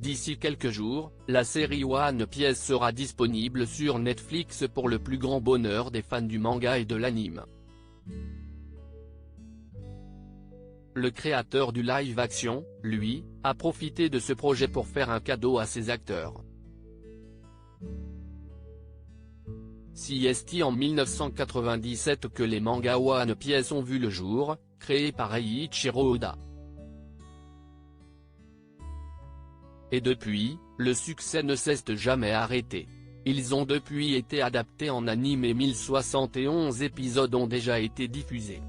D'ici quelques jours, la série One Piece sera disponible sur Netflix pour le plus grand bonheur des fans du manga et de l'anime. Le créateur du live-action, lui, a profité de ce projet pour faire un cadeau à ses acteurs. C'est en 1997 que les mangas One Piece ont vu le jour, créés par Eiichiro Oda. Et depuis, le succès ne s'est jamais arrêté. Ils ont depuis été adaptés en anime et 1071 épisodes ont déjà été diffusés.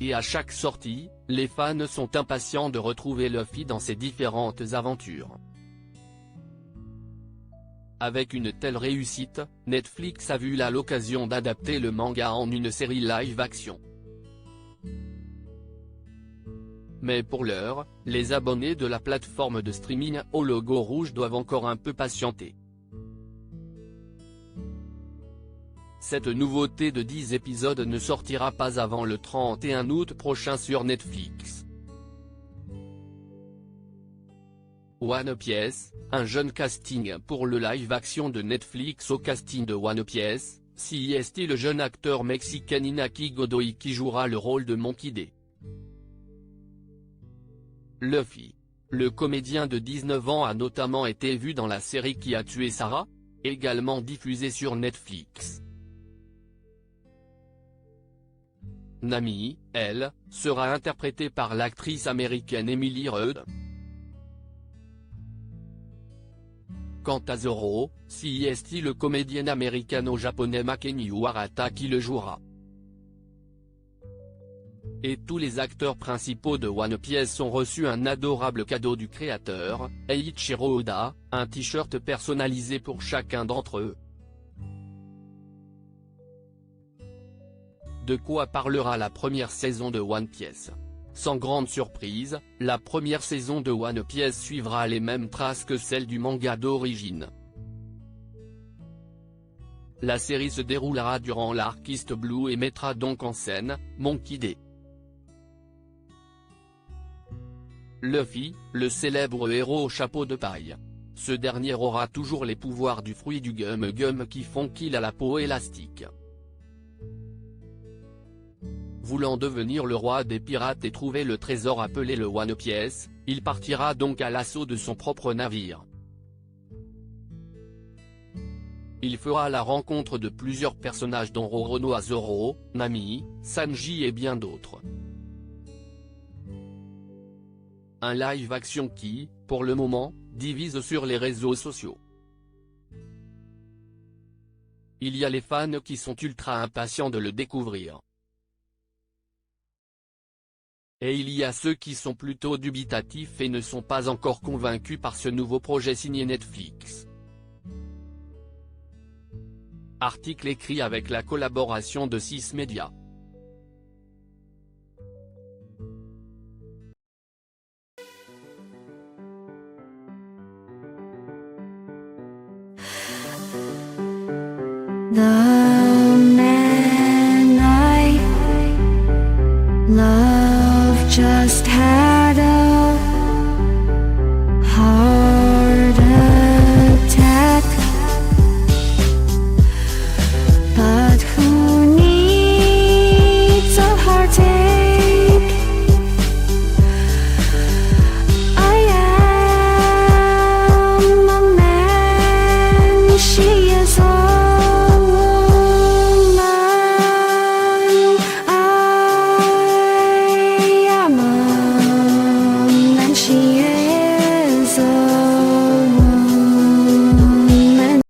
Et à chaque sortie, les fans sont impatients de retrouver Luffy dans ses différentes aventures. Avec une telle réussite, Netflix a vu là l'occasion d'adapter le manga en une série live-action. Mais pour l'heure, les abonnés de la plateforme de streaming au logo rouge doivent encore un peu patienter. Cette nouveauté de 10 épisodes ne sortira pas avant le 31 août prochain sur Netflix. One Piece, un jeune casting pour le live-action de Netflix. Au casting de One Piece, c'est le jeune acteur mexicain Inaki Godoy qui jouera le rôle de Monkey D. Luffy. Le comédien de 19 ans a notamment été vu dans la série Qui a tué Sarah, également diffusée sur Netflix. Nami, elle, sera interprétée par l'actrice américaine Emily Rudd. Quant à Zoro, c'est le comédien américano-japonais Makenyu Arata qui le jouera. Et tous les acteurs principaux de One Piece ont reçu un adorable cadeau du créateur, Eiichiro Oda, un t-shirt personnalisé pour chacun d'entre eux. De quoi parlera la première saison de One Piece? Sans grande surprise, la première saison de One Piece suivra les mêmes traces que celle du manga d'origine. La série se déroulera durant l'arc East Blue et mettra donc en scène Monkey D. Luffy, le célèbre héros au chapeau de paille. Ce dernier aura toujours les pouvoirs du fruit du gum qui font qu'il a la peau élastique. Voulant devenir le roi des pirates et trouver le trésor appelé le One Piece, il partira donc à l'assaut de son propre navire. Il fera la rencontre de plusieurs personnages dont Roronoa Zoro, Nami, Sanji et bien d'autres. Un live-action qui, pour le moment, divise sur les réseaux sociaux. Il y a les fans qui sont ultra impatients de le découvrir. Et il y a ceux qui sont plutôt dubitatifs et ne sont pas encore convaincus par ce nouveau projet signé Netflix. Article écrit avec la collaboration de 6 médias. The man I love just had